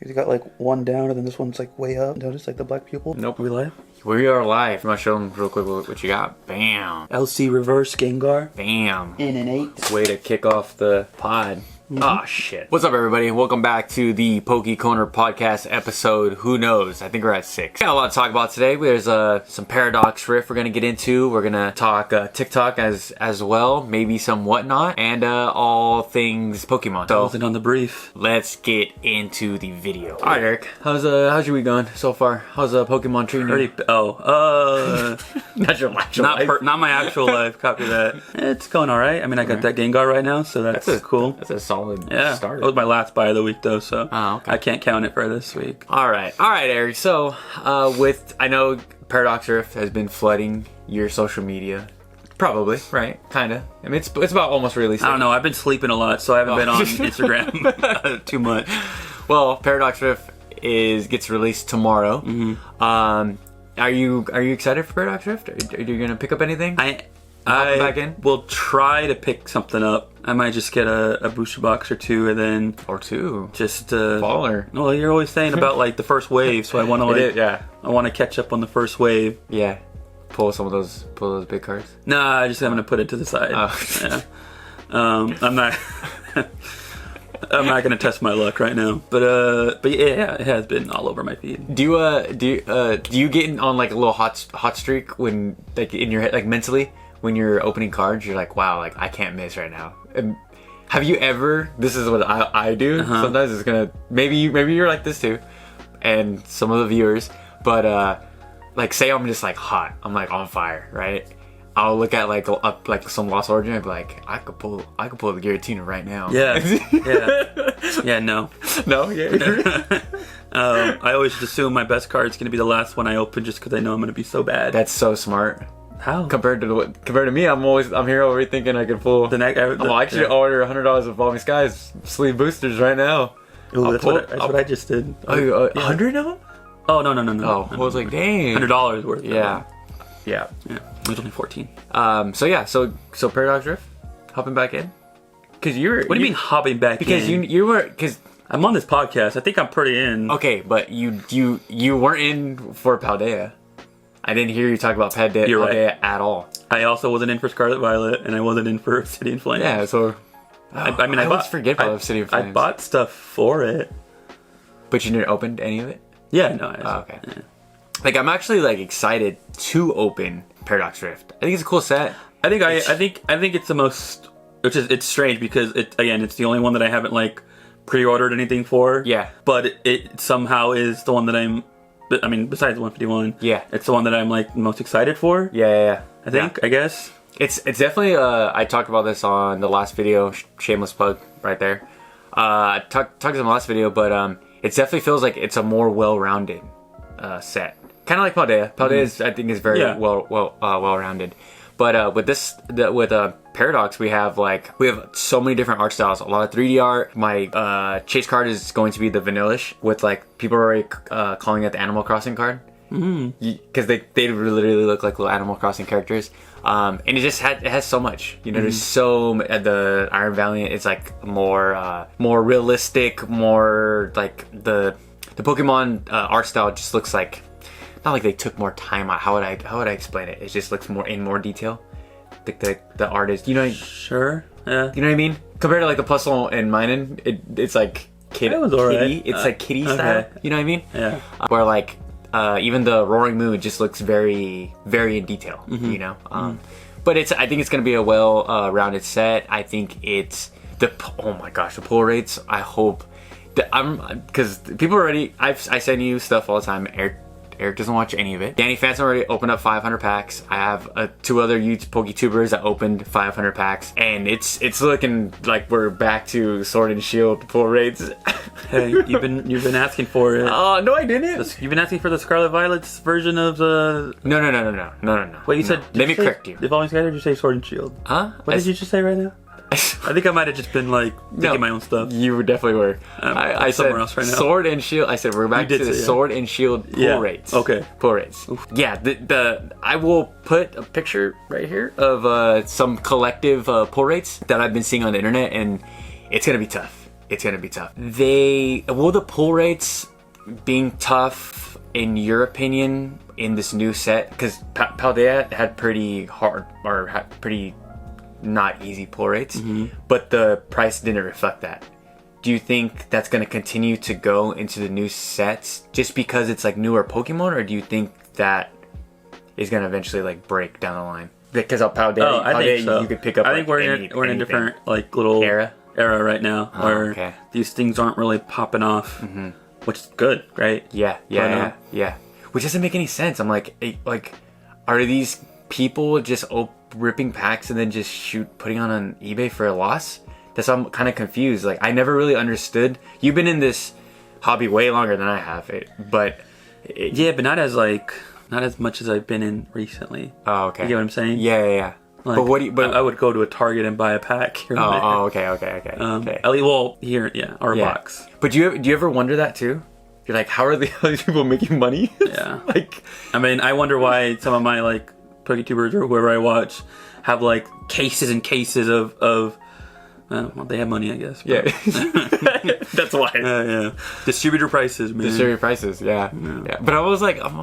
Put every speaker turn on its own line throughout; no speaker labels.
He's got like one down, and then this one's like way up. Notice like the black pupil.
Nope.
We live?
We are live. I'm gonna show them real quick what you got. Bam.
LC reverse Gengar.
Bam.
In an 8.
Way to kick off the pod. Oh shit. What's up, everybody? Welcome back to the Poke Corner podcast episode. Who knows? I think we're at 6. Got a lot to talk about today. There's some Paradox Rift we're gonna get into. We're gonna talk TikTok as well, maybe some whatnot, and all things Pokemon. So
Closing on the brief.
let's get into the video. All right, Eric. How's your week going so far? How's Pokemon treating you? Not your actual life.
Not my actual life. Copy that. It's going all right. I mean, I got that Gengar right now, so that's cool.
That's a solid start.
That was my last buy of the week, though, so
okay.
I can't count it for this week.
All right, Eric. So, I know Paradox Rift has been flooding your social media. Probably, right? Kinda. I mean, it's about almost released.
I don't know. I've been sleeping a lot, so I haven't been on Instagram too much.
Well, Paradox Rift gets released tomorrow.
Mm-hmm.
Are you excited for Paradox Rift? Are you gonna pick up anything?
I
back in?
will try to pick something up. I might just get a booster box or two, and then just
baller.
Well, you're always saying about like the first wave, so I want to I want to catch up on the first wave.
Yeah, pull those big cards.
Nah, I'm gonna put it to the side. Yeah. I'm not. I'm not gonna test my luck right now, but yeah, it has been all over my feed.
Do you get on like a little hot streak when like in your head, like mentally when you're opening cards, you're like, wow, like I can't miss right now. And have you ever? This is what I do. Sometimes it's gonna maybe you're like this too, and some of the viewers, but like say I'm just like hot, I'm like on fire, right? I'll look at like some Lost Origin and be like, I could pull the Giratina right now.
Yeah. Yeah, no.
No? Yeah.
I always just assume my best card's going to be the last one I open just because I know I'm going to be so bad.
That's so smart.
How?
Compared to me, I'm here already thinking I could pull. I'll actually order $100 of Evolving Skies sleeve boosters right now.
Ooh, that's what I just did.
Oh, 100 of them?
Oh, no.
Oh, I was like, dang.
$100 worth.
Yeah.
It was only 14.
So Paradox Rift, hopping back in, because you're.
What do you mean hopping back
because
in?
you were because
I'm on this podcast. I think I'm pretty in.
Okay, but you weren't in for Paldea. I didn't hear you talk about Paldea at all.
I also wasn't in for Scarlet Violet, and I wasn't in for Obsidian Flame.
Yeah, so
I always
forget about Obsidian Flames.
I bought stuff for it,
but you didn't open any of it.
Yeah, no.
Okay. Yeah. Like I'm actually like excited to open Paradox Rift. I think it's a cool set.
I think it's the most, it's strange because it's the only one that I haven't like pre-ordered anything for.
Yeah.
But it somehow is the one that besides the 151.
Yeah.
It's the one that I'm like most excited for.
Yeah.
I guess.
It's definitely I talked about this on the last video, shameless plug right there. I talked in the last video, but it definitely feels like it's a more well-rounded set. Kind of like Paldea. Paldea I think is very well-rounded. But with Paradox, we have so many different art styles. A lot of 3D art. My chase card is going to be the Vanillish, with like people are already calling it the Animal Crossing card. Because they literally look like little Animal Crossing characters. And it has so much. You know, there's the Iron Valiant is like more realistic, more like the Pokemon art style just looks like. Not like they took more time out. How would I explain it? It just looks more in more detail. The artist, you know.
Sure. Yeah.
You know what I mean? Compared to like the Puzzle and Minun, it's like kitty. It's like kitty style. You know what I mean?
Yeah.
Where like even the Roaring Moon just looks very, very in detail. You know. But I think it's gonna be a well-rounded set. I think oh my gosh, the pull rates. I hope that because people already. I send you stuff all the time. Eric doesn't watch any of it. Danny Phantom already opened up 500 packs. I have 2 other PokeTubers that opened 500 packs, and it's looking like we're back to Sword and Shield pull rates.
Hey, you've been asking for it.
Oh no, I didn't.
You've been asking for the Scarlet Violet's version of the.
No.
Wait, you said.
Let me correct you.
Evolving Skies, or did you say Sword and Shield?
Huh?
What did you just say right now? I think I might have just been like thinking my own stuff.
You definitely were.
I
said
somewhere else right now.
Sword and Shield. I said we're back to the Sword and Shield pull rates.
Okay.
Pull rates. Oof. Yeah. I will put a picture right here of some collective pull rates that I've been seeing on the internet, and it's gonna be tough. it's gonna be tough. Will the pull rates being tough, in your opinion, in this new set? Because Paldea had pretty hard, or had pretty not easy pull rates, but the price didn't reflect that. Do you think that's going to continue to go into the new sets just because it's like newer Pokemon, or do you think that is going to eventually like break down the line? Because of Paldea,
I think so.
You could pick up.
I think we're in a different like little era right now where these things aren't really popping off, which is good, right?
Yeah. Which doesn't make any sense. I'm like, are these people just ripping packs and then just putting on eBay for a loss? That's I'm kind of confused. Like, I never really understood. You've been in this hobby way longer than I have, but
not as much as I've been in recently.
Oh, okay.
You get what I'm saying?
Yeah.
Like, but I would go to a Target and buy a pack here and there.
Okay.
At least, here, or a box.
But do you ever wonder that too? You're like, how are these people making money?
Yeah. I wonder why some of my like PokeTubers or whoever I watch have like cases and cases of they have money, I guess.
Yeah. That's why.
Yeah. Distributor prices, man.
Distributor prices, yeah. But I was like, I'm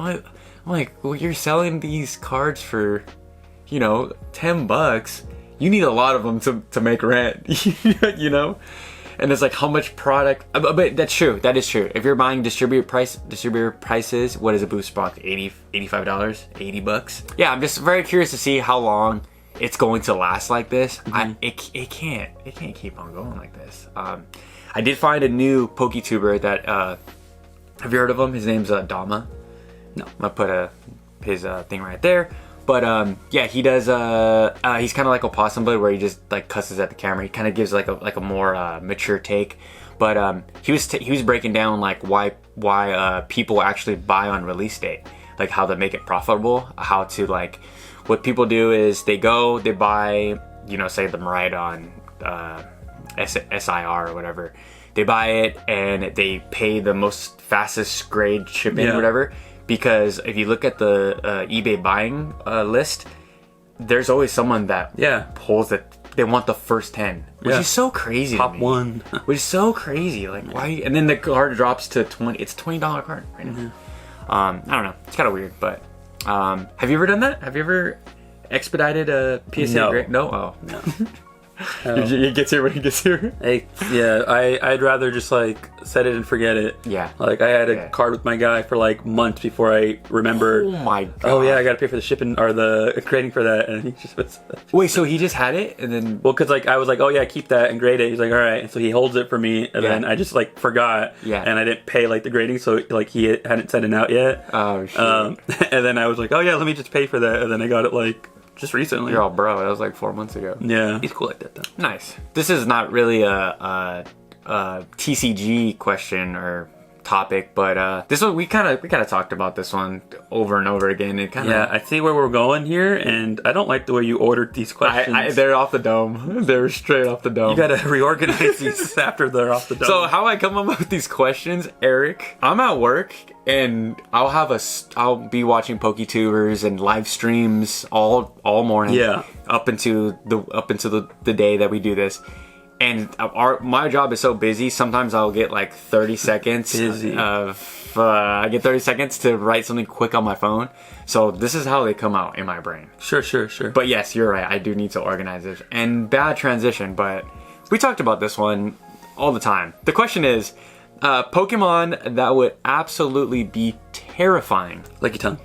like, well, you're selling these cards for, $10. You need a lot of them to make rent, And it's like, how much product? But that's true. That is true. If you're buying distributor prices, what is a booster box? $85, $80? Yeah, I'm just very curious to see how long it's going to last like this. It can't keep on going like this. I did find a new PokeTuber that have you heard of him? His name's Dama. No, I'm gonna put his thing right there. But he does. He's kind of like Opossum, where he just like cusses at the camera. He kind of gives like a more mature take. But he was breaking down like why people actually buy on release date, like how to make it profitable, how to like. What people do is they buy, say the Miraidon SIR or whatever. They buy it and they pay the most fastest grade shipping or whatever. Because if you look at the eBay buying list, there's always someone that pulls it. They want the first 10, which is so crazy.
Top one.
Which is so crazy. Like, why? And then the card drops to 20. It's a $20 card right now. I don't know. It's kind of weird, but... have you ever done that? Have you ever expedited a PSA? No. Oh no. It gets here when it gets here.
I'd rather just like set it and forget it.
Yeah.
Like I had a card with my guy for like months before I remembered.
Oh my god.
Oh yeah, I got to pay for the shipping or the grading for that, and he just was.
Wait, so he just had it and then?
Well, because like I was like, oh yeah, keep that and grade it. He's like, all right, and so he holds it for me, and then I just like forgot.
Yeah.
And I didn't pay like the grading, so like he hadn't sent it out yet.
Oh shit.
And then I was like, oh yeah, let me just pay for that, and then I got it like. Just recently.
You're all bro. That was like 4 months ago.
Yeah. He's cool like that, though.
Nice. This is not really a TCG question or topic, but this one we kind of talked about this one over and over again. It kind of
I see where we're going here, and I don't like the way you ordered these questions.
They're off the dome. They're straight off the dome.
You gotta reorganize these after they're off the dome.
So how I come up with these questions, Eric? I'm at work. And I'll be watching PokeTubers and live streams all morning. Yeah. Up into the day that we do this. And my job is so busy. Sometimes I'll get like 30 seconds I get 30 seconds to write something quick on my phone. So this is how they come out in my brain.
Sure.
But yes, you're right. I do need to organize it. And bad transition, but we talked about this one all the time. The question is, Pokemon that would absolutely be terrifying.
Like your tongue.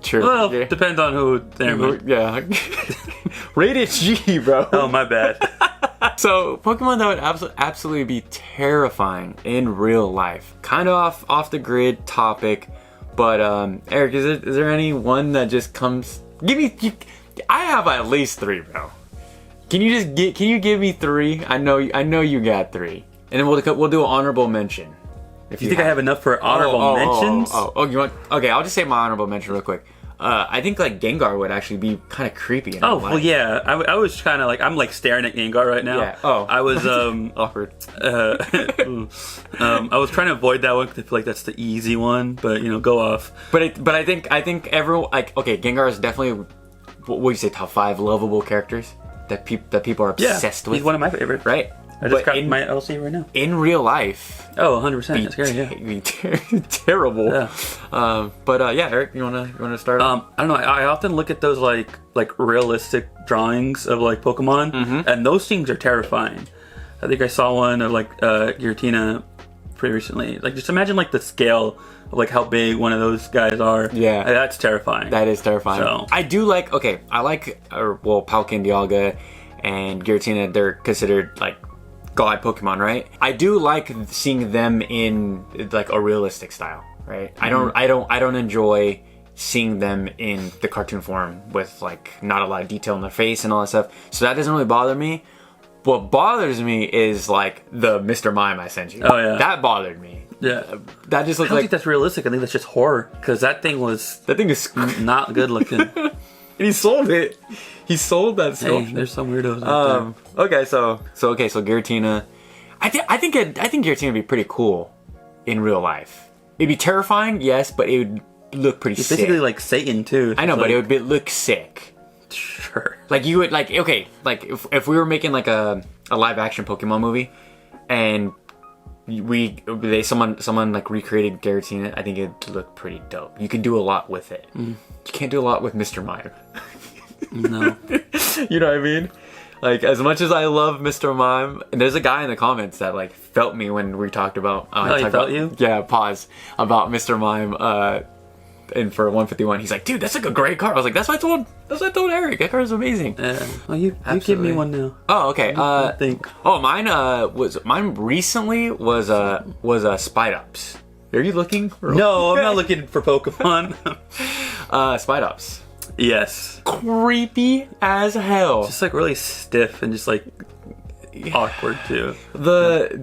True.
Well, depends on who.
Yeah. Rated G, bro.
Oh, my bad.
So, Pokemon that would absolutely be terrifying in real life. Kind of off the grid topic, but Eric, is there any one that just comes? I have at least 3, bro. Can you give me 3? I know you got 3, and then we'll do an honorable mention.
If you think I have enough for honorable mentions?
You want? Okay, I'll just say my honorable mention real quick. I think like Gengar would actually be kind of creepy.
Well, yeah. I was kind of like I'm like staring at Gengar right now.
Yeah. Oh.
I was
awkward.
I was trying to avoid that one because I feel like that's the easy one. But go off.
But I think everyone like Gengar is definitely what would you say top 5 lovable characters. that people are obsessed with.
He's one of my favorites.
Right?
I just got my LC right now.
In real life,
100%. That's scary. Yeah,
be terrible.
Yeah.
Yeah, Eric, you wanna start?
I don't know. I often look at those like realistic drawings of like Pokemon, and those things are terrifying. I think I saw one of like Giratina pretty recently. Like, just imagine like the scale of like how big one of those guys are.
Yeah,
that's terrifying.
That is terrifying.
So.
I do like. Okay, I like. Palkia, Dialga, and Giratina. They're considered like god Pokemon, right? I do like seeing them in like a realistic style, right? I don't enjoy seeing them in the cartoon form with like not a lot of detail in their face and all that stuff. So that doesn't really bother me. What bothers me is like the Mr. Mime I sent you.
Oh yeah,
that bothered me.
Yeah,
that just looks
I don't think that's realistic. I think that's just horror because that thing is not good looking. And
he sold it. He sold that stuff.
Hey, there's some weirdos out there.
Okay, so Giratina. I think Giratina would be pretty cool in real life. It'd be terrifying, yes, but it would look pretty sick.
Basically like Satan too.
I know, but it would look sick.
Sure.
Like you would like if we were making like a live action Pokemon movie, and someone like recreated Giratina, I think it'd look pretty dope. You can do a lot with it. You can't do a lot with Mr. Mime.
No.
You know what I mean? Like, as much as I love Mr. Mime, and there's a guy in the comments that like felt me when we talked about
he felt you?
Yeah, pause about Mr. Mime and for 151. He's like, dude, that's like a great card. I was like, that's what I told Eric. That card is amazing.
Yeah. Well, you give me one now.
Oh, okay.
I think.
Oh, mine recently was Spite Ups. Are you looking for
No, I'm not looking for Pokemon.
Spite Ups.
Yes.
Creepy as hell.
Just like really stiff and just like awkward too.
The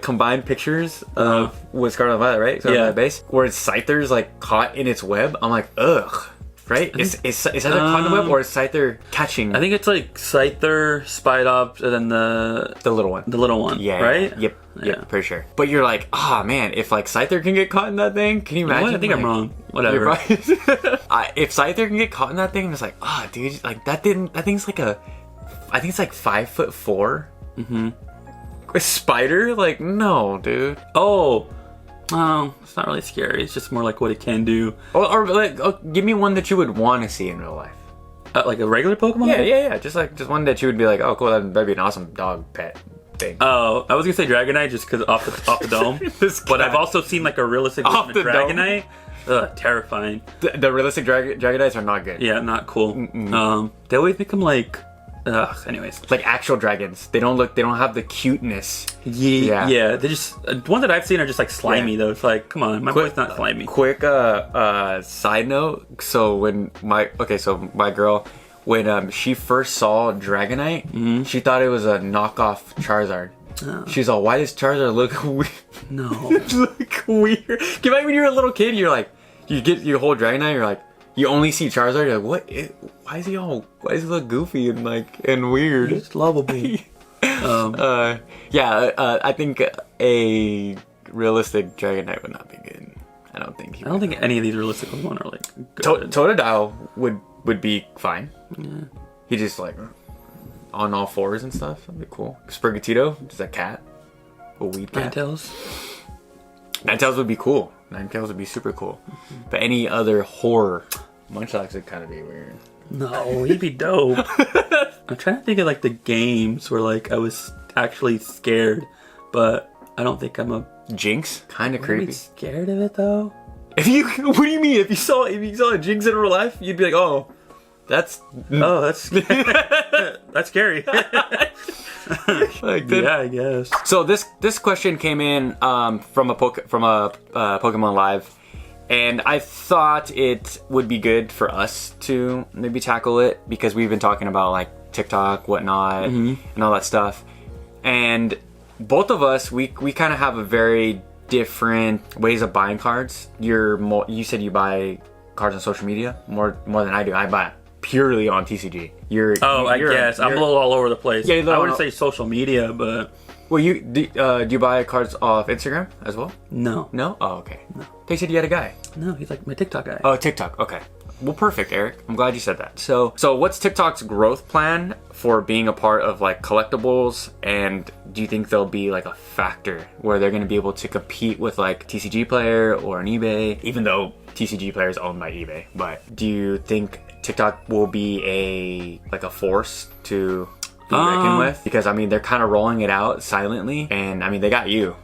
combined pictures of with Scarlet Violet, right? Scarlet Violet base, where its Scyther's like caught in its web. I'm like, ugh. Right? Is either caught in the web or is Scyther catching?
I think it's like Scyther, Spidops, and then the
little one.
The little one.
Yeah.
Right?
Yep. Yep, for sure. But you're like, man, if like Scyther can get caught in that thing, can you imagine?
I think I'm wrong. Whatever.
If Scyther can get caught in that thing, it's like, dude, like that thing's like I think it's like 5'4". A spider? Like, no, dude.
Oh, it's not really scary. It's just more like what it can do.
Or like, give me one that you would want to see in real life.
Like a regular Pokemon?
Yeah. Just one that you would be like, oh, cool, that'd be an awesome dog pet thing.
Oh, I was gonna say Dragonite just because off the dome. But I've also seen like a realistic version of Dragonite. Terrifying.
The realistic Dragonites are not good.
Yeah, not cool. They always become like. Anyways,
like actual dragons, they don't have the cuteness.
Yeah. They just the ones that I've seen are just like slimy though. It's like, come on, my boy's not slimy.
Quick side note. So when my girl, when she first saw Dragonite, she thought it was a knockoff Charizard. She's all, why does Charizard look weird?
No,
look weird. Can you imagine when you're a little kid, you're like, you get your whole Dragonite, you're like. You only see Charizard, you're like, why does he look goofy and weird?
It's lovable.
I think a realistic Dragonite would not be good. I don't think
any of these realistic Pokemon are like good.
Totodile would be fine.
Yeah.
He just like on all fours and stuff. That'd be cool. Sprigatito, just a cat. A weed cat. Ninetales would be cool. Ninetales would be super cool. But any other horror, Munchlax would kind of be weird.
No, he'd be dope. I'm trying to think of like the games where like I was actually scared, but I don't think I'm a
Jinx. Kind of creepy.
Scared of it though.
What do you mean? If you saw a Jinx in real life, you'd be like, oh, that's
that's scary. Yeah, I guess.
So this question came in from a Pokemon Live, and I thought it would be good for us to maybe tackle it because we've been talking about like TikTok, whatnot, and all that stuff. And both of us, we kind of have a very different ways of buying cards. You said you buy cards on social media more than I do. I buy purely on TCG.
I guess I'm a little all over the place.
Yeah,
I wouldn't say social media, but
well, do you buy cards off Instagram as well?
no.
Oh, okay. No. They said you had a guy.
No, he's like my TikTok guy.
Oh, TikTok. Okay. Well, perfect, Eric. I'm glad you said that. So what's TikTok's growth plan for being a part of like collectibles? And do you think there'll be like a factor where they're going to be able to compete with like TCG Player or an eBay? Even though TCG Player is owned by eBay, but do you think TikTok will be a force to be reckoned with? Because I mean, they're kind of rolling it out silently, and I mean, they got you.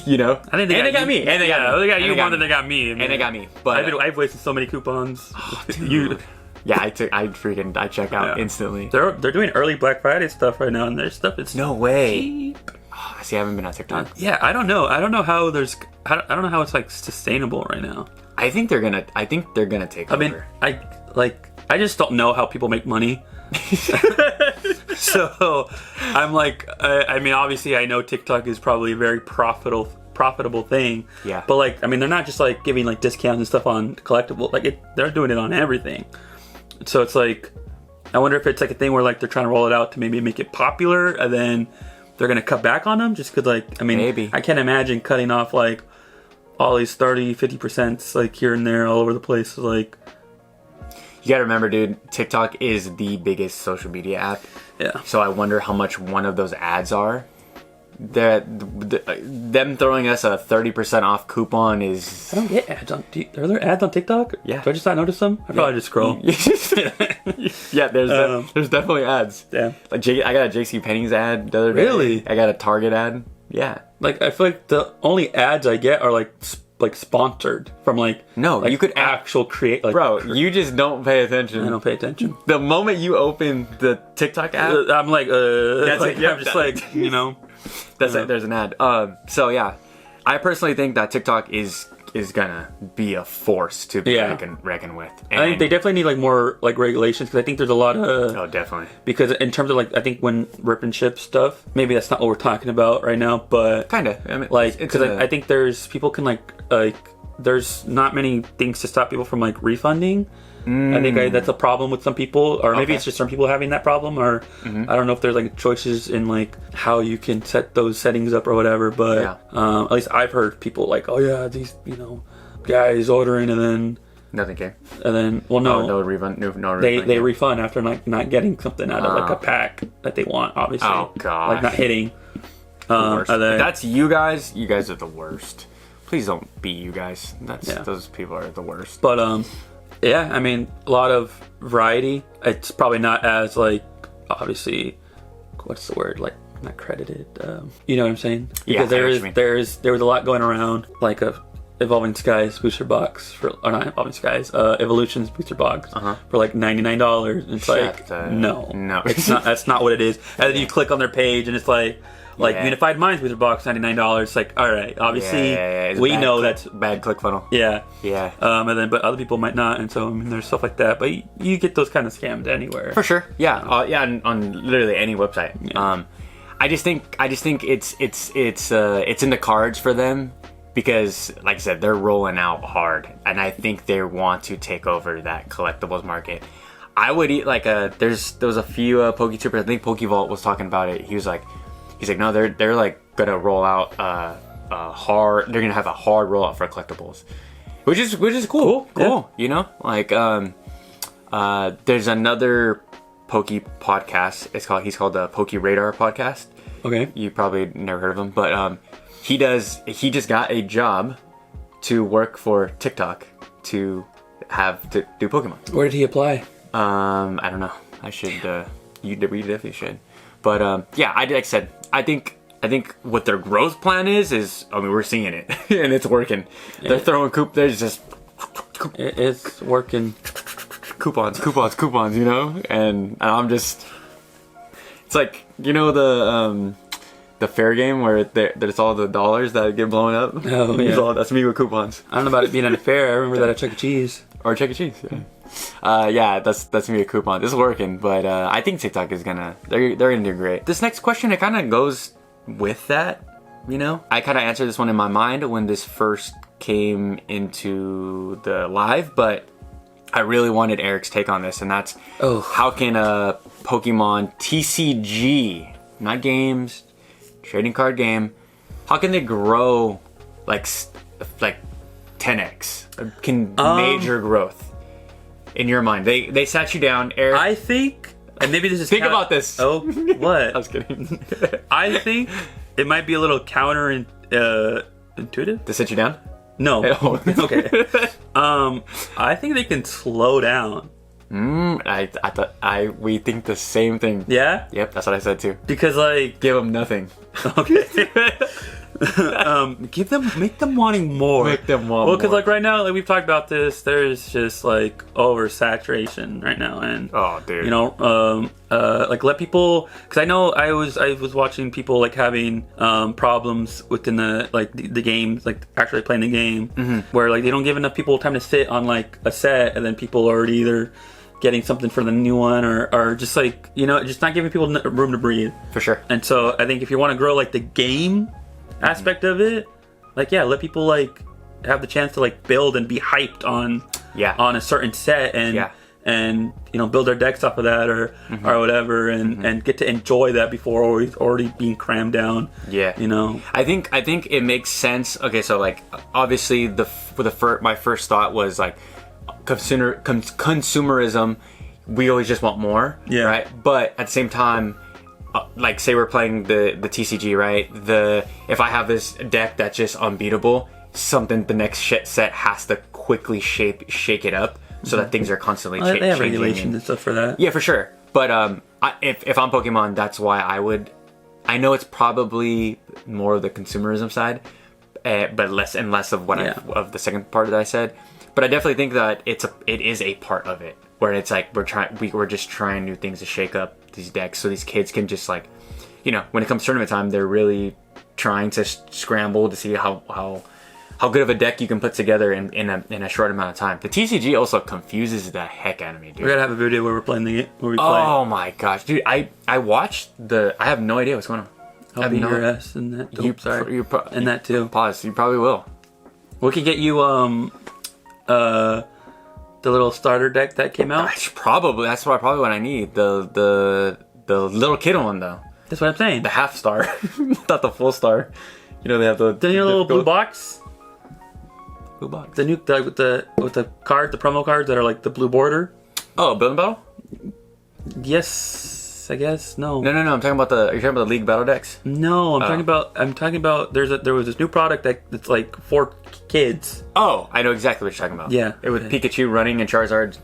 You know,
I think they got me.
They got
you more than they got me.
And they got me. But
I've wasted so many coupons.
Yeah, I check out instantly.
They're doing early Black Friday stuff right now, and their stuff is
no way.
Cheap.
Oh, see, I haven't been on TikTok.
Yeah, I don't know. I don't know how it's like sustainable right now.
I think they're gonna take over.
I mean, I just don't know how people make money. So I'm like, I mean, obviously I know TikTok is probably a very profitable thing.
Yeah.
But like, I mean, they're not just like giving like discounts and stuff on collectible. Like they're doing it on everything. So it's like, I wonder if it's like a thing where like they're trying to roll it out to maybe make it popular, and then they're gonna cut back on them just because like, I mean,
maybe.
I can't imagine cutting off like all these 30-50% like here and there all over the place. So, like,
you gotta remember, dude, TikTok is the biggest social media app.
Yeah.
So I wonder how much one of those ads are. Them throwing us a 30% off coupon is...
I don't get ads on... Are there ads on TikTok?
Yeah.
Do I just not notice them? I probably just scroll.
Yeah, there's definitely ads.
Yeah.
Like I got a JCPenney's ad the other day.
Really?
I got a Target ad. Yeah.
Like, I feel like the only ads I get are like sponsored from
No, you could
actual create
you just don't pay attention.
I don't pay attention.
The moment you open the TikTok app,
I'm like
that's
like,
it. Yeah,
I'm just like, you know,
that's it. There's an ad. So yeah, I personally think that TikTok is gonna be a force to be reckon with. And
I think they definitely need like more like regulations, because I think there's a lot of
definitely,
because in terms of like, I think when rip and ship stuff, maybe that's not what we're talking about right now, but
kind of, I mean,
like, because I think there's people can like there's not many things to stop people from like refunding. I think that's a problem with some people, or maybe it's just some people having that problem, or I don't know if there's like choices in like how you can set those settings up or whatever, but at least I've heard people like, oh yeah, these, you know, guys ordering and then
nothing came,
and then no
refund, no refund.
They refund after like not getting something out of like a pack that they want, obviously.
Oh god,
like not hitting. And then,
that's you guys. You guys are the worst. Please don't be you guys. Those people are the worst.
But yeah, I mean, a lot of variety. It's probably not as like, obviously, what's the word, like not credited. You know what I'm saying? Because there was a lot going around, like a Evolving Skies booster box not Evolving Skies, Evolutions booster box for like $99. And it's no, it's not. That's not what it is. And then you click on their page, and it's like Unified Minds booster box, $99. It's like, all right, obviously we know that's
bad click funnel. Yeah.
And then, but other people might not, and so I mean, there's stuff like that. But you get those kind of scammed anywhere
for sure. Yeah, on literally any website. Yeah. I just think it's in the cards for them, because, like I said, they're rolling out hard, and I think they want to take over that collectibles market. I would eat like there was a few PokeTubers. I think PokeVault was talking about it. He's like, no, they're like gonna roll out hard. They're gonna have a hard rollout for collectibles, which is cool.
Yeah.
You know, like there's another Poke podcast. He's called the Poke Radar podcast.
Okay,
you probably never heard of him, but he just got a job to work for TikTok to do Pokemon.
Where did he apply?
I don't know. I should. We definitely should. But yeah, like I said, I think what their growth plan is I mean, we're seeing it and it's working. They're throwing There's just
it's working.
Coupons, you know, and I'm just. It's like, you know, the fair game where there's all the dollars that get blown up.
Oh yeah,
that's me with coupons.
I don't know about it being unfair. I remember that at Chuck E. Cheese.
Or Chuck E. Cheese. Yeah. Yeah, that's me a coupon. This is working, but I think TikTok is they're gonna do great. This next question, it kind of goes with that. You know, I kind of answered this one in my mind when this first came into the live, but I really wanted Eric's take on this, and that's how can a Pokemon TCG, not games, trading card game, how can they grow like 10x? Can major growth in your mind? They sat you down, Eric.
I think, and maybe this is
think about this.
Oh, what?
I was kidding.
I think it might be a little intuitive
To sit you down?
No.
Oh.
Okay. I think they can slow down.
I thought we think the same thing.
Yeah?
Yep, that's what I said too.
Because like
Give them nothing.
okay. Make them wanting more.
Make them want
Well, because
more.
like right now, like we've talked about this, there's just like oversaturation right now, and
Oh, dude.
you know, like let people. Because I know I was watching people like having problems within the games, like actually playing the game, where like they don't give enough people time to sit on like a set, and then people are already either getting something for the new one or just like, you know, just not giving people room to breathe.
For sure.
And so I think if you want to grow like the game aspect of it, like let people like have the chance to like build and be hyped on a certain set and you know, build their decks off of that or whatever and get to enjoy that before already being crammed down.
Yeah.
You know.
I think it makes sense. Okay, so like obviously my first thought was like consumerism. We always just want more.
Yeah.
Right. But at the same time, like say we're playing the TCG, right? If I have this deck that's just unbeatable, the next set has to quickly shake it up so that things are constantly changing.
They have regulations and stuff for that.
Yeah, for sure. But if I'm Pokemon, that's why I know it's probably more of the consumerism side, but less and less of of the second part that I said. But I definitely think that it is a part of it where it's like we're just trying new things to shake up these decks so these kids can just like, you know, when it comes tournament time, they're really trying to scramble to see how good of a deck you can put together in a short amount of time. The TCG also confuses the heck out of me, dude.
We're gonna have a video where we're playing the game. Where we play.
Oh my gosh, dude! I watched I have no idea what's going on.
I'll be your ass in that. And that too.
Pause. You probably will.
We could get you the little starter deck that came out.
That's probably what I need. The little kid one though.
That's what I'm saying.
The half star, not the full star. You know they have the
little blue box.
Blue box.
The new with the card, the promo cards that are like the blue border.
Oh, Build and Battle?
Yes, I guess. No.
No. I'm talking about are you talking about the League Battle decks?
No, I'm talking about. There was this new product that's like for kids.
Oh, I know exactly what you're talking about.
Yeah.
It was Pikachu running and Charizard.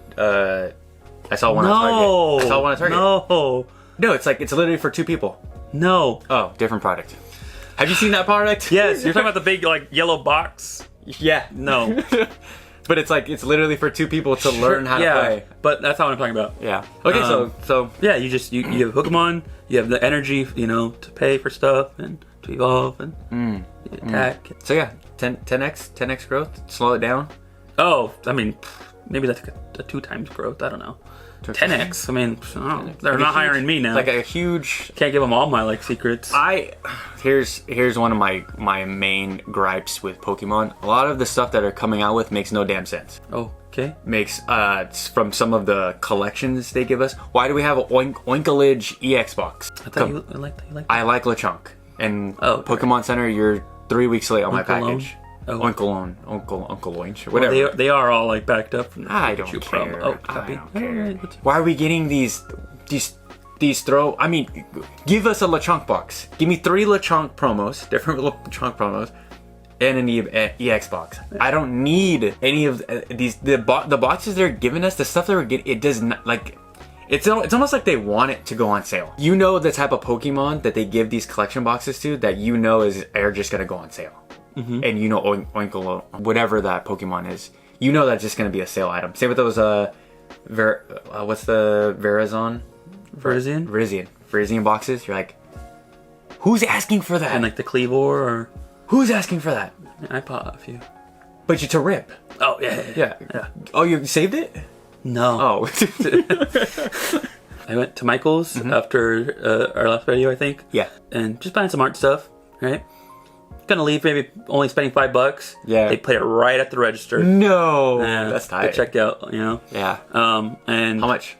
I saw one on Target. No, it's literally for 2 people.
No.
Oh, different product. Have you seen that product?
Yes, you're talking about the big like yellow box.
Yeah.
No.
But it's literally for 2 people to learn how to play.
But that's not what I'm talking about.
Yeah. Okay, so
yeah, you have Pokemon, you have the energy, you know, to pay for stuff and to evolve and attack.
So yeah, 10x growth. Slow it down.
Oh, I mean, maybe that's like a 2 times growth. I don't know. 10x. I mean, they're not hiring me now.
Like a huge.
Can't give them all my like secrets.
Here's one of my main gripes with Pokemon. A lot of the stuff that are coming out with makes no damn sense.
Oh, okay.
Makes from some of the collections they give us. Why do we have an Oinkalage EX box?
I thought you liked.
I like Lechonk. And
Pokemon
right. Center, you're 3 weeks late on my package.
Oh.
Uncle Orange, whatever.
Well, they are all like backed up from the
I don't
Pikachu
care.
promo. Oh,
I
copy.
don't care. Why are we getting these throw? I mean, give us a Lechonk box. Give me 3 Lechonk promos, different Lechonk promos, and an EX box. I don't need any of these. The boxes they're giving us, the stuff that we're getting, it does not like. It's almost like they want it to go on sale. You know the type of Pokemon that they give these collection boxes to that you know are just gonna go on sale. Mm-hmm. And you know Oinkolo, whatever that Pokemon is, you know that's just gonna be a sale item. Same with those what's the Virizion boxes. You're like, who's asking for that?
And like the Cleavor or
who's asking for that?
I bought a few.
But to rip.
Oh yeah.
Oh, you saved it?
No.
Oh.
I went to Michael's after our last video, I think.
Yeah.
And just buying some art stuff, right? gonna leave maybe only spending $5.
Yeah.
They put it right at the register.
No,
Yeah,
that's tight.
They checked out, you know.
Yeah.
And
how much?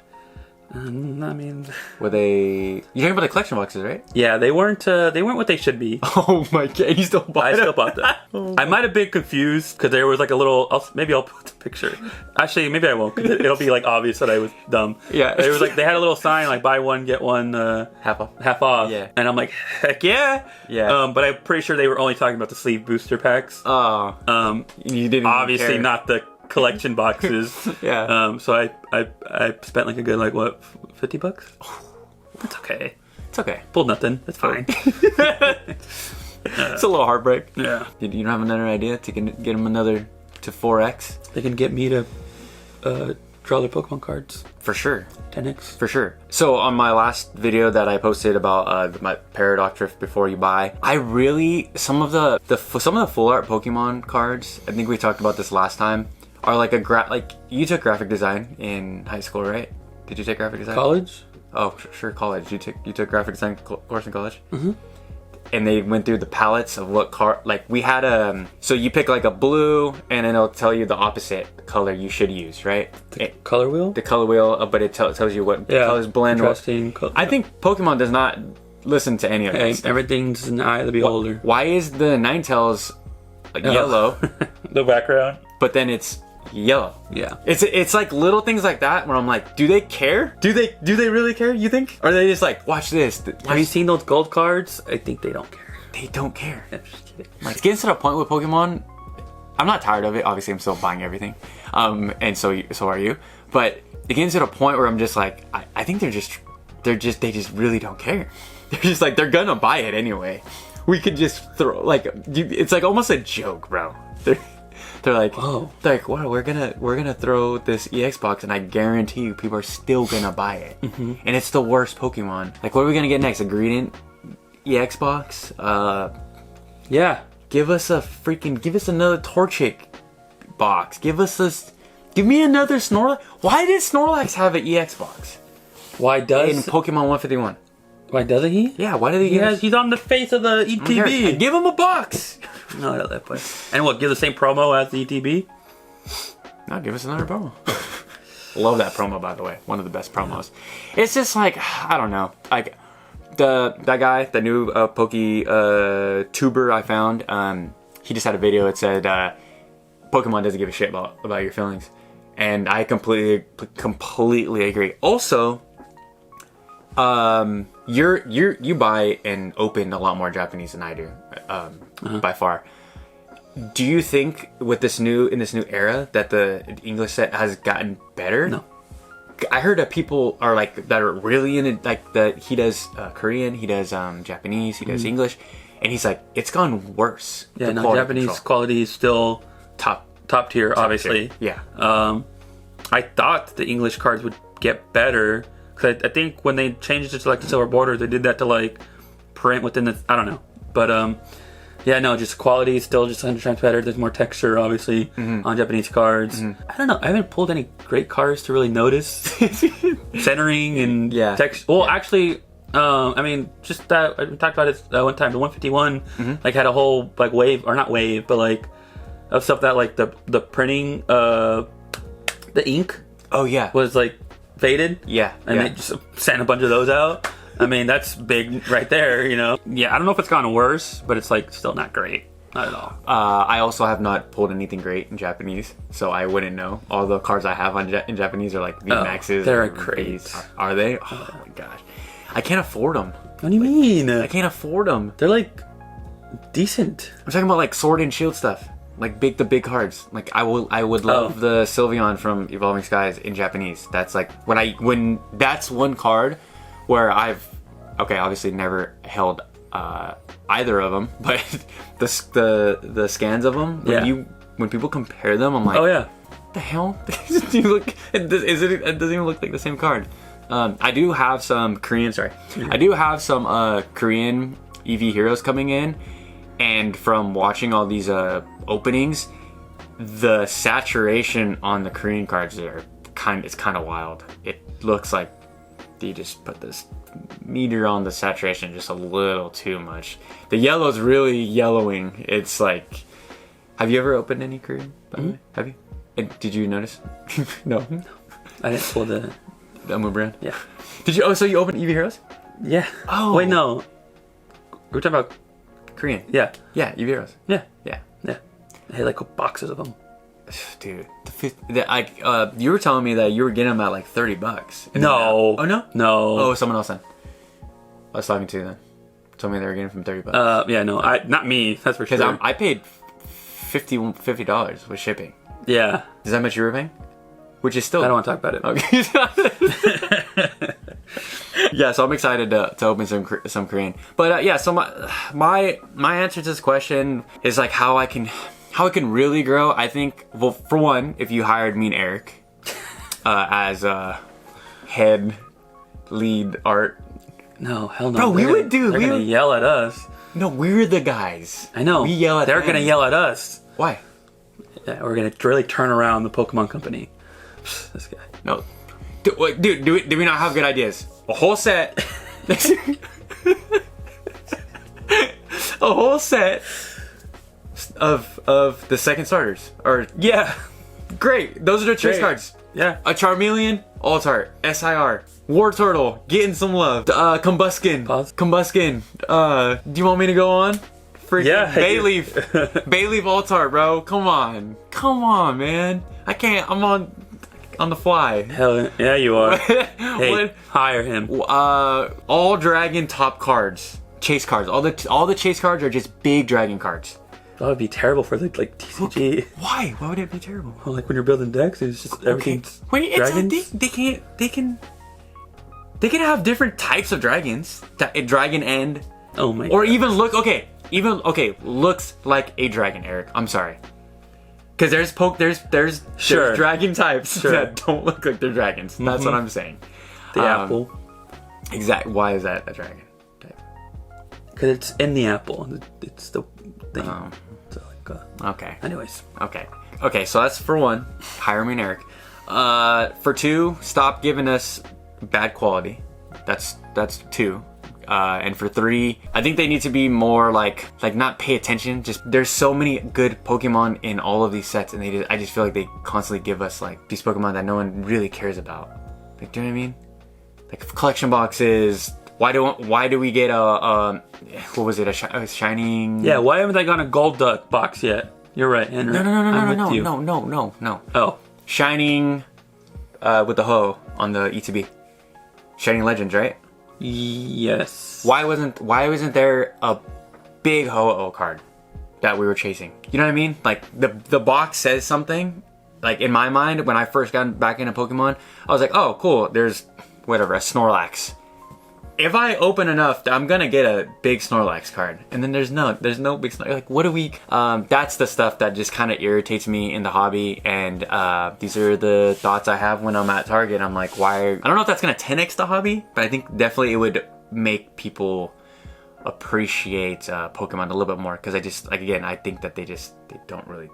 I mean,
Were they? You're talking about the collection boxes, right?
yeah, they weren't what they should be.
Oh my god, you still bought
I
it?
still bought them. I might have been confused because there was like a little. Maybe I'll put the picture. Actually, maybe I won't. 'Cause it'll be like obvious that I was dumb.
Yeah.
There was like they had a little sign like buy one get one
Half off.
half off.
Yeah.
And I'm like, heck yeah.
Yeah.
But I'm pretty sure they were only talking about the sleeve booster packs.
Oh. You didn't.
Obviously
care.
not the collection boxes.
Yeah.
So I spent like a good like what $50. That's okay.
It's okay.
Pulled nothing. That's fine.
It's a little heartbreak.
Yeah.
You don't have another idea to get them another to 4x?
They can get me to draw their Pokemon cards.
For sure.
10x.
For sure. So on my last video that I posted about my Paradox Drift before you buy, I really some of the full art Pokemon cards. I think we talked about this last time. Are like you took graphic design in high school, right? Did you take graphic design?
College?
Oh, sure, college. You took graphic design course in college? Mm-hmm. And they went through the palettes of what card, like we had so you pick like a blue and then it'll tell you the opposite color you should use, right?
Color wheel?
The color wheel, but it tells you what colors blend.
Interesting.
I think Pokemon does not listen to any of that stuff.
Everything's an eye of the beholder.
Why is the Ninetales yellow,
The background?
but then it's yellow?
Yeah.
It's like little things like that where I'm like, do they care? Do they really care, you think? Or are they just like, watch this?
Have you seen those gold cards? I think they don't care.
They don't care.
I'm just kidding.
Like, it's getting to the point with Pokemon. I'm not tired of it. Obviously, I'm still buying everything. And so are you. But it gets to the point where I'm just like, I think they just really don't care. They're just like, they're gonna buy it anyway. We could just throw, like, it's like almost a joke, bro. They're like,
oh,
wow, we're gonna throw this EX box, and I guarantee you, people are still gonna buy it. Mm-hmm. And it's the worst Pokemon. Like, what are we gonna get next? A Greedent EX box?
Yeah.
Give us another Torchic box. Give me another Snorlax. Why did Snorlax have an EX box?
Why does
in Pokemon 151?
Why doesn't he?
Yeah, why did he?
He's on the face of the ETB.
Give him a box.
No, not that way. And what? Give the same promo as the ETB?
No, give us another promo. Love that promo, by the way. One of the best promos. It's just like, I don't know. Like that guy, the new tuber I found. He just had a video that said Pokemon doesn't give a shit about your feelings, and I completely agree. Also, you buy and open a lot more Japanese than I do, by far. Do you think with this new era that the English set has gotten better?
No.
I heard that people are like that are really in it, like that he does Korean, he does Japanese, he does English, and he's like it's gone worse.
Yeah, no, Japanese quality is still top tier, obviously.
Tier. Yeah.
I thought the English cards would get better. I think when they changed it to like the silver border, they did that to like print within the, I don't know, but yeah, no, just quality is still just 100 times better. There's more texture, obviously, on Japanese cards. I don't know, I haven't pulled any great cards to really notice centering and text. Well, actually, I mean, just that we talked about it one time. The 151 like had a whole like wave, or not wave, but like of stuff that like the printing, the ink.
Oh yeah,
was like faded.
Yeah.
And they just sent a bunch of those out. I mean, that's big right there, you know? Yeah, I don't know if it's gotten worse, but it's like still not great. Not at all.
I also have not pulled anything great in Japanese, so I wouldn't know. All the cards I have in Japanese are like VMAXs.
They're great.
Are they? Oh my gosh. I can't afford them.
What do you mean?
I can't afford them.
They're like decent.
I'm talking about like Sword and Shield stuff. Like the big cards. Like I would love the Sylveon from Evolving Skies in Japanese. That's like when that's one card where I've obviously never held either of them, but the scans of them when people compare them, I'm like, oh yeah, what the hell? It doesn't even look like the same card. I do have some Korean. I do have some Korean EV heroes coming in. And from watching all these openings, the saturation on the Korean cards it's kind of wild. It looks like you just put this meter on the saturation just a little too much. The yellow's really yellowing. It's like, have you ever opened any Korean, by the way? Have you? And did you notice? No.
I didn't pull the
Umu brand?
Yeah.
Did you? Oh, so you opened EV Heroes?
Yeah.
Oh.
Wait, no. We're talking about
Korean.
Yeah.
Yeah, EV Heroes.
Yeah.
Yeah.
Yeah. I had like boxes of them.
Dude, you were telling me that you were getting them at like $30.
No.
Oh no?
No.
Oh, someone else then. I was talking to you then. Told me they were getting from $30.
Yeah, no, not me. That's for sure.
Because I paid $50 with shipping.
Yeah.
Is that how much you were paying? Which is still.
I don't want to talk about it.
Okay. Yeah, so I'm excited to open some Korean. But yeah, so my answer to this question is like how I can really grow. I think, well, for one, if you hired me and Eric as head lead art.
No, hell no.
Bro,
They're gonna yell at us.
No, we're the guys.
I know.
We yell at
They're
them.
gonna yell at us.
Why?
Yeah, we're gonna really turn around the Pokemon company. This guy.
No. Dude, do we not have good ideas? A whole set. A whole set of the second starters. Or
Yeah.
great. Those are the chase
Great.
cards.
Yeah.
A Charmeleon, Altart, SIR, War Turtle, getting some love. Combuskin.
Pause.
Combuskin. Do you want me to go on? Freaking
Yeah.
Bayleaf. Bayleaf Altart, bro. Come on. Come on, man. I can't. I'm on the fly.
Hell yeah, you are. Hey,
What?
hire him.
All dragon top cards. Chase cards. All the chase cards are just big dragon cards.
That would be terrible for like TCG.
Why? Why would it be terrible?
Well, like when you're building decks, it's just everything's
Wait,
dragons.
they can have different types of dragons. Dragon end.
Oh my.
Or
God.
even looks like a dragon, Eric. I'm sorry. Because there's
Sure.
dragon types
Sure.
that don't look like they're dragons. That's what I'm saying.
the apple,
Exactly. Why is that a dragon type?
because it's in the apple. It's the thing. So like,
Okay.
anyways,
Okay, so that's for one. Hire me and Eric. For two, stop giving us bad quality. That's two. And for three, I think they need to be more like not pay attention. Just there's so many good Pokemon in all of these sets, and I just feel like they constantly give us like these Pokemon that no one really cares about. Like, do you know what I mean? Like collection boxes. Why do we get a what was it, a shining?
yeah. Why haven't I gotten a gold duck box yet? You're right, Henry.
No.
Oh,
Shining with the Ho on the ETB. Shining Legends, right?
yes.
Why wasn't there a big Ho-Oh card that we were chasing? You know what I mean? Like the box says something. Like in my mind, when I first got back into Pokemon, I was like, oh cool, there's whatever, a Snorlax. If I open enough, I'm gonna get a big Snorlax card, and then there's no big Snorlax. Like, what do we? That's the stuff that just kind of irritates me in the hobby, and these are the thoughts I have when I'm at Target. I'm like, why? I don't know if that's gonna 10x the hobby, but I think definitely it would make people appreciate Pokemon a little bit more, because I just I think that they don't really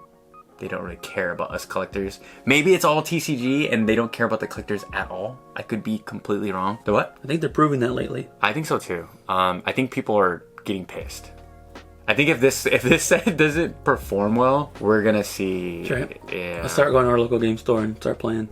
care about us collectors. Maybe it's all TCG and they don't care about the collectors at all. I could be completely wrong. The what?
I think they're proving that lately.
I think so too. I think people are getting pissed. I think if this set doesn't perform well, we're gonna see.
Sure.
Yeah.
Let's start going to our local game store and start playing.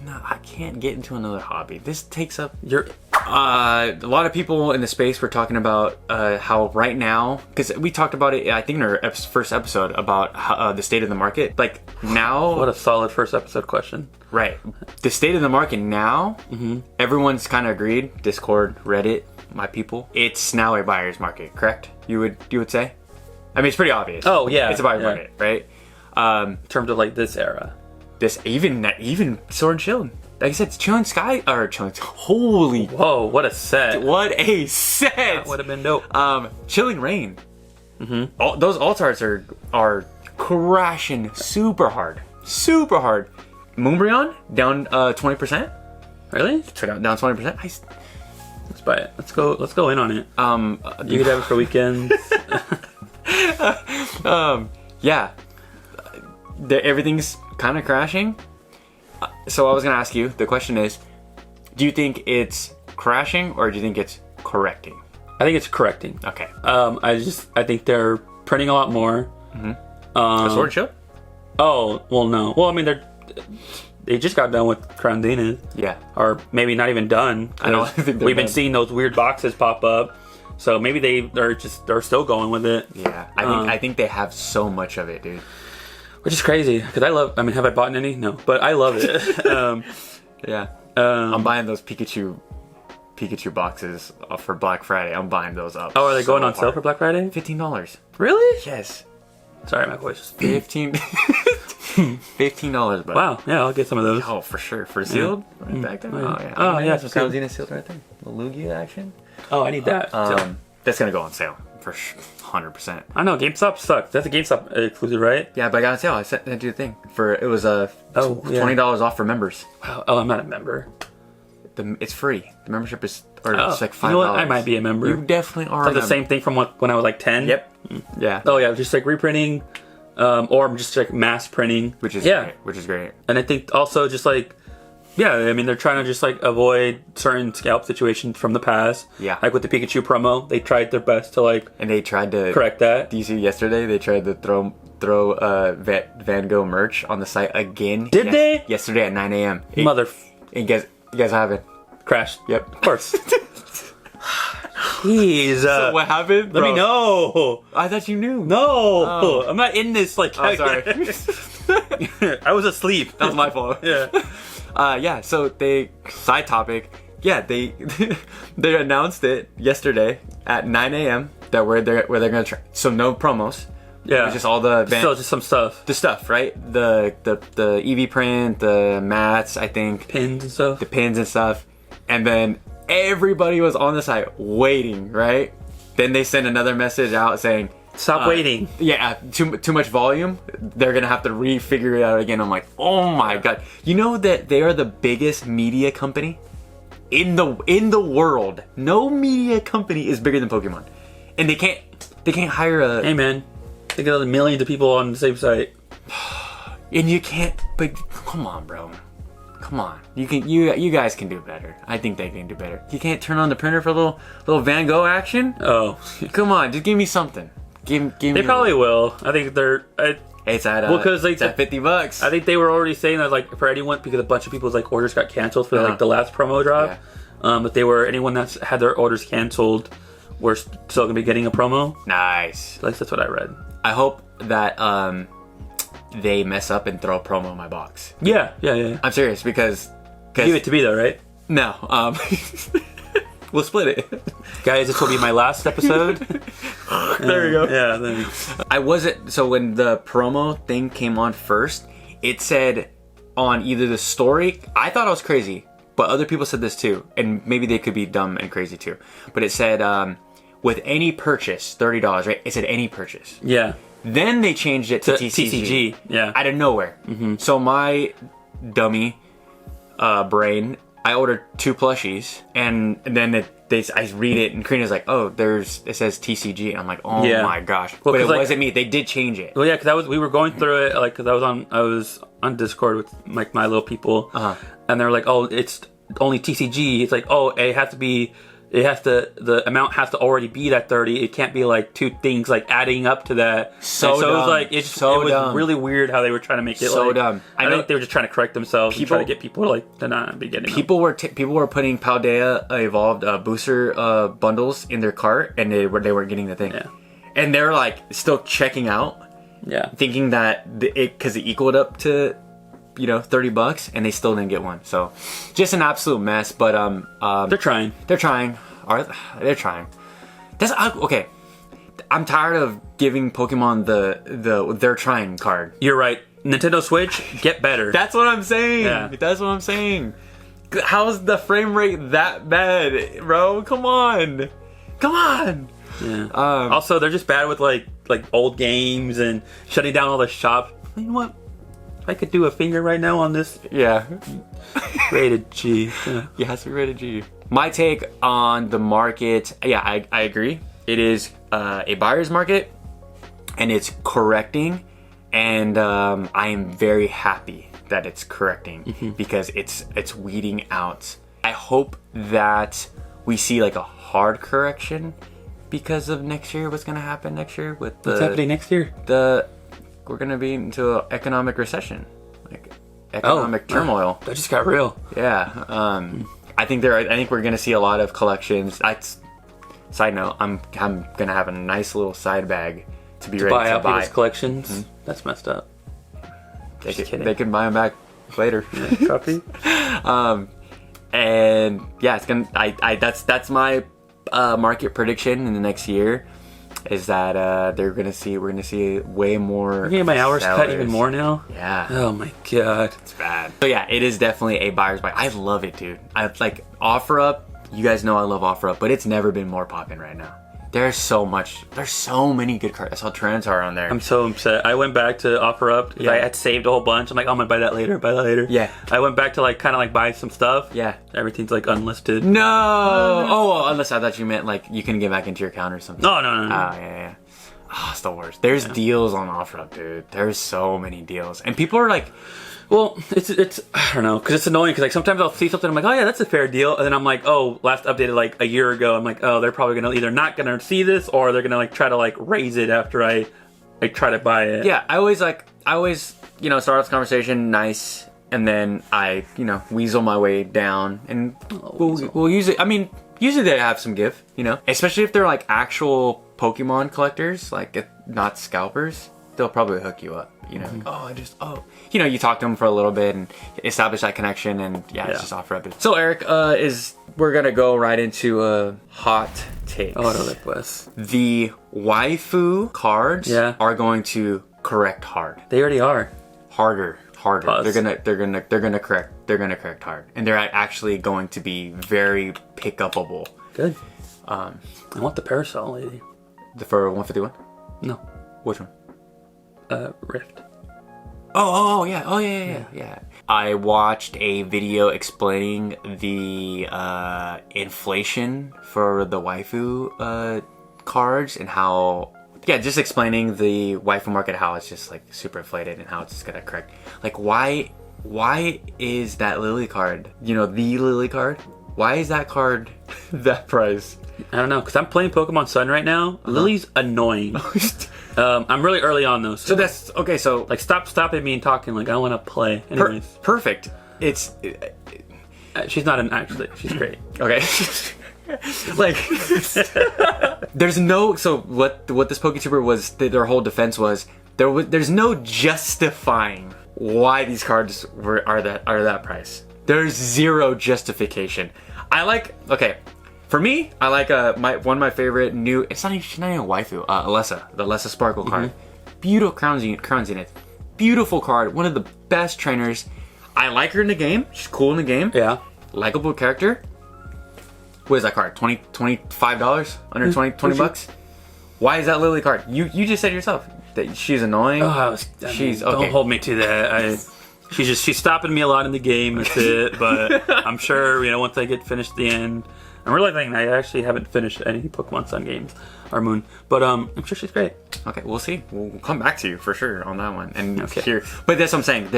No, I can't get into another hobby. This takes up.
You're.
A lot of people in the space were talking about how right now, because we talked about it, I think in our first episode about how, the state of the market. Like now,
What a solid first episode question.
right? The state of the market now. Everyone's kind of agreed. Discord, Reddit, my people. It's now a buyer's market. Correct? You would say? I mean, it's pretty obvious.
Oh yeah,
it's a buyer's
yeah.
market, right?
In terms of like this era.
This even Sword and Shield. Like I said, it's Chilling Sky or Chilling. Holy,
Whoa, what a set!
what a set!
That would have been dope.
Chilling Rain. Those Altarts are crashing super hard. Moonbreon down 20%.
Really?
Down 20%.
Let's buy it. Let's go in on it. You could have it for weekends.
Yeah. Everything's kind of crashing. So I was gonna ask you. The question is, Do you think it's crashing or do you think it's correcting?
I think it's correcting.
Okay.
I think they're printing a lot more.
A sword shield?
Oh, well, no. Well, I mean, they just got done with Crown Zenith.
Yeah.
Or maybe not even done.
I don't think
we've been seeing those weird boxes pop up. So maybe they're still going with it.
Yeah. I think they have so much of it, dude.
Which is crazy because have I bought any? No, but I love it.
Yeah. I'm buying those Pikachu boxes for Black Friday. I'm buying those up.
Oh, are they going on sale for Black Friday?
$15.
Really?
Yes.
Sorry, my voice is
$15, bro.
Wow, yeah, I'll get some of those.
Oh, for sure. For sealed? Right back there?
Oh,
yeah.
Oh, yeah.
Some Crown Zenith sealed right there. The Lugia action.
Oh, I need that.
That's going to go on sale for 100%.
I know, GameStop sucks. That's a GameStop exclusive, right?
Yeah, but I got on sale. I sent you the thing. It was $20 off for members.
Wow. Oh, I'm not a member.
It's free. The membership is it's like $5.
You know what? I might be a member.
You definitely are.
It's like the same thing from when I was like 10.
Yep. Yeah.
Oh yeah, just like reprinting, or just like mass printing,
which is great.
And I think also just like, yeah, I mean they're trying to just like avoid certain scalp situations from the past.
Yeah.
Like with the Pikachu promo, they tried their best to like.
And they tried to
correct that.
Do you see yesterday? They tried to throw Van Gogh merch on the site again.
Did they?
Yesterday at 9 a.m. And you guys have it.
Crashed.
Yep.
Of course. Jeez.
So what happened?
Let me know.
I thought you knew.
No. Oh. I'm not in this. Like.
Oh, sorry.
I was asleep.
That was my fault.
Yeah.
Yeah. So side topic. Yeah. They announced it yesterday at 9 a.m. that where they're gonna try. So no promos.
Yeah.
It's just all the
still just some stuff.
The stuff, right? The EV print, the mats, I think.
Pins and stuff.
The pins and stuff. And then everybody was on the site waiting, right? Then they sent another message out saying,
stop waiting.
Yeah, too much volume. They're gonna have to refigure it out again. I'm like, oh my god. You know that they are the biggest media company in the world. No media company is bigger than Pokemon. And they can't hire a
Hey man. They got millions of people on the same site.
And you can't, but come on, bro. Come on. You guys can do better. I think they can do better. You can't turn on the printer for a little Van Gogh action?
Oh.
Come on, just give me something. Give me
They probably will. I think they're
it's at it's at $50.
I think they were already saying that like for anyone because a bunch of people's like orders got canceled for like the last promo drop. Yeah. But anyone that's had their orders canceled were still gonna be getting a promo.
Nice.
At least that's what I read.
I hope that they mess up and throw a promo in my box.
Yeah.
I'm serious because
give it to me though, right?
No. We'll split it.
Guys, this will be my last episode.
There we go.
Yeah. Then.
So when the promo thing came on first, it said on either the story, I thought I was crazy, but other people said this too, and maybe they could be dumb and crazy too. But it said with any purchase, $30, right? It said any purchase.
Yeah.
Then they changed it to TCG.
Yeah.
Out of nowhere. Mm-hmm. So my dummy brain, I ordered 2 plushies, and then I read it, and Karina's like, "Oh, it says TCG," and I'm like, "Oh my gosh!"
Well,
but it wasn't me. They did change it.
Well, yeah, because we were going through it, like, because I was on Discord with like my little people, and they're like, "Oh, it's only TCG." It's like, "Oh, the amount has to already be that 30. It can't be like 2 things like adding up to that."
So dumb.
It was like it was really weird how they were trying to make it
so dumb.
I think they were just trying to correct themselves and try to get people to not be getting
people were putting Paldea Evolved booster bundles in their cart, and they weren't getting the thing.
Yeah.
And they're like still checking out.
Yeah.
Thinking that because it equaled up to $30, and they still didn't get one. So just an absolute mess. But
they're trying.
They're trying. They're trying. That's okay. I'm tired of giving Pokemon the they're trying card.
You're right. Nintendo Switch, get better.
That's what I'm saying.
Yeah.
That's what I'm saying. How's the frame rate that bad, bro? Come on.
Yeah. Also, they're just bad with like old games and shutting down all the shops. You know what? If I could do a finger right now on this.
Yeah.
Rated G.
Yeah, it has to be rated G. My take on the market, yeah, I agree. It is a buyer's market, and it's correcting, and I am very happy that it's correcting because it's weeding out. I hope that we see like a hard correction because of next year. What's gonna happen next year with the?
What's happening next year?
We're gonna be into an economic recession, like economic turmoil.
That just got real.
Yeah. I think we're gonna see a lot of collections. Side note, I'm gonna have a nice little side bag to be ready
buy
to
out
buy
people's collections. That's messed up.
They can buy them back later.
Copy.
And yeah, it's gonna. That's my market prediction in the next year. Is that we're gonna see way more.
You're getting my hours
sellers.
cut even more now.
Yeah.
Oh my god,
it's bad. So yeah, it is definitely a buyer's buy. I love it, dude. I like OfferUp. You guys know I love OfferUp, but it's never been more popping right now. There's so many good cards. I saw Transar on there.
I'm so upset. I went back to OfferUp because I had saved a whole bunch. I'm like, oh, I'm gonna buy that later. Yeah. I went back to like kind of like buy some stuff.
Yeah.
Everything's like unlisted.
No. Oh, well, unless I thought you meant like you can get back into your account or something.
No.
Oh, yeah. Oh, it's the worst. There's deals on OfferUp, dude. There's so many deals, and people are like.
Well, it's I don't know, because it's annoying, because like sometimes I'll see something, I'm like, oh yeah, that's a fair deal, and then I'm like, oh, last updated like a year ago, I'm like, oh, they're probably gonna either not gonna see this, or they're gonna like try to like raise it after I try to buy it.
Yeah, I always start off the conversation nice, and then I weasel my way down, and we'll use it. I mean, usually they have some give, especially if they're like actual Pokemon collectors, like not scalpers. They'll probably hook you up, you talk to them for a little bit and establish that connection, and it's just OfferUp. So Eric, we're gonna go right into hot takes.
Oh, no, that was
the waifu cards are going to correct hard.
They already are.
Harder.
Pause.
They're gonna correct hard, and they're actually going to be very pick upable.
Good. I want the parasol lady.
For 151?
No.
Which one?
Rift.
Oh yeah. I watched a video explaining the inflation for the waifu cards and how just explaining the waifu market, how it's just like super inflated and how it's just gonna correct. Like why is that Lily card, the Lily card? Why is that card that price?
I don't know, because I'm playing Pokemon Sun right now. Lily's annoying. I'm really early on though.
So that's okay. So
like, stop stopping me and talking. Like I want to play. Anyways,
perfect. It's
she's not actually. She's great.
Okay. Like there's no. So what this PokeTuber was, their whole defense was there's no justifying why these cards are that price. There's zero justification. For me, I like one of my favorite new. She's not even a waifu. Alessa, the Alessa Sparkle card. Beautiful Crown Zenith. Beautiful card. One of the best trainers. I like her in the game. She's cool in the game.
Yeah.
Likable character. What is that card? $25? Under 20 bucks? Why is that Lily card? You just said yourself that she's annoying.
Don't hold me to that. She's stopping me a lot in the game. That's it. But I'm sure once I get finished the end. I'm really thinking I actually haven't finished any Pokemon Sun games or Moon, but I'm sure she's great.
Okay, we'll see. We'll come back to you for sure on that one. And here, but that's what I'm saying.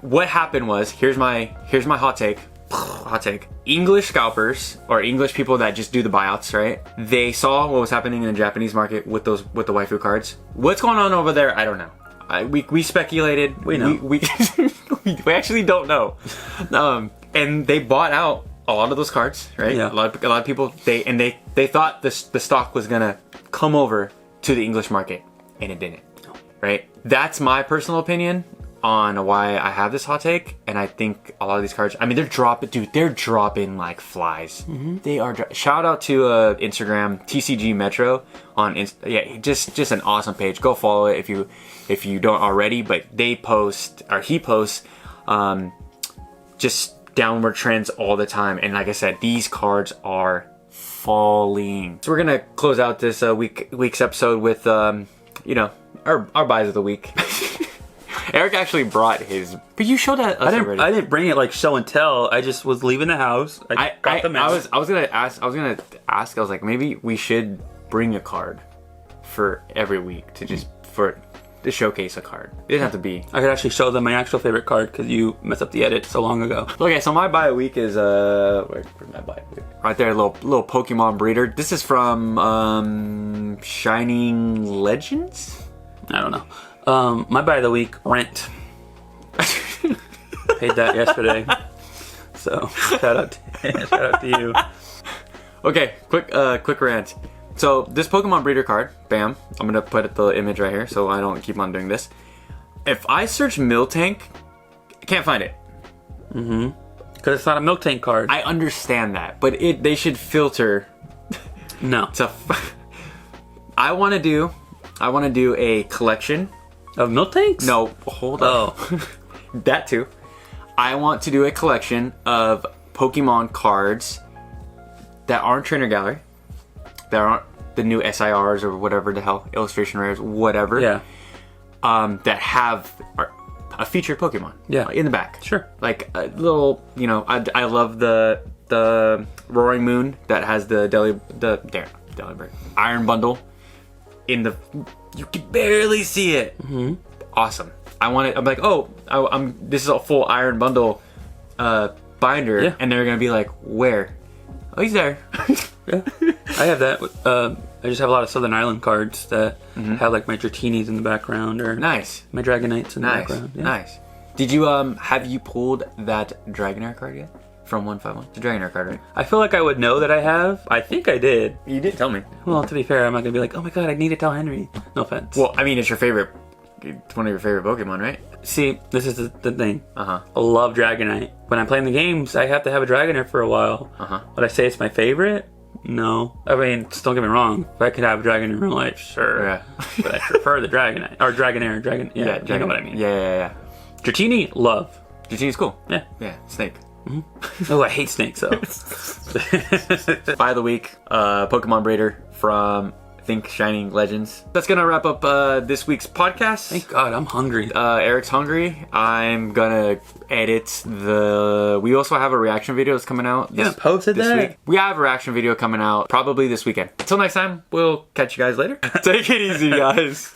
What happened was here's my hot take. Hot take. English scalpers or English people that just do the buyouts, right? They saw what was happening in the Japanese market with the waifu cards. What's going on over there? I don't know. We speculated.
We know.
We actually don't know. And they bought out a lot of those cards, right?
Yeah.
A lot of people they thought the stock was gonna come over to the English market, and it didn't. Right? That's my personal opinion on why I have this hot take, and I think a lot of these cards. I mean, they're dropping like flies. They are. Shout out to Instagram TCG Metro on just an awesome page. Go follow it if you don't already. But he posts just downward trends all the time, and like I said, these cards are falling. So we're gonna close out this week's episode with our buys of the week. Eric actually brought his, but you showed that us already.
I didn't bring it like show and tell. I just was leaving the house. I
was gonna ask. I was like, maybe we should bring a card for every week to just to showcase a card. It didn't have to be.
I could actually show them my actual favorite card because you messed up the edit so long ago.
Okay, so my buy a week is where's my buy a week? Right there, little Pokemon breeder. This is from Shining Legends.
I don't know. My buy of the week, rent. Paid that yesterday. So shout out to you.
Okay, quick rant. So this Pokemon breeder card, bam. I'm gonna put the image right here so I don't keep on doing this. If I search Miltank, I can't find it.
Mm-hmm. Because it's not a Miltank card.
I understand that, but they should filter.
No.
I want to do a collection
of Miltanks.
No, hold on.
Oh,
that too. I want to do a collection of Pokemon cards that aren't Trainer Gallery, that aren't the new SIRs or whatever the hell, illustration rares, whatever.
Yeah.
That have a featured Pokemon.
Yeah.
In the back.
Sure.
Like a little, I love the Roaring Moon that has the Iron Bundle in the, you can barely see it.
Mm-hmm.
Awesome. I want it. I'm like, this is a full Iron Bundle binder,
yeah.
And they're gonna be like, where? Oh, he's there.
Yeah, I have that. I just have a lot of Southern Island cards that have like my Dratini's in the background or
nice.
My Dragonites in the background. Yeah.
Nice. Did you have you pulled that Dragonair card yet from 151? It's a Dragonair card, right?
I feel like I would know that I have. I think I did.
You did tell me.
Well, to be fair, I'm not gonna be like, oh my god, I need to tell Henry. No offense.
Well, I mean, it's your favorite. It's one of your favorite Pokemon, right?
See, this is the thing.
Uh-huh.
I love Dragonite. When I'm playing the games, I have to have a Dragonair for a while.
Uh-huh.
Would I say it's my favorite? No. I mean, just don't get me wrong. If I could have a Dragon in real life, sure.
Yeah.
But I prefer the Dragonite. Or Dragonair. Yeah, you know what I mean.
Yeah.
Dratini, love.
Dratini's cool.
Yeah.
Yeah, Snake.
Mm-hmm. Oh, I hate snakes, though.
Buy of the week, Pokemon Breeder from, I think, Shining Legends. That's gonna wrap up this week's podcast.
Thank God, I'm hungry.
Eric's hungry. I'm gonna edit we also have a reaction video that's coming out
this
week. We have a reaction video coming out probably this weekend. Until next time, we'll catch you guys later. Take it easy, guys.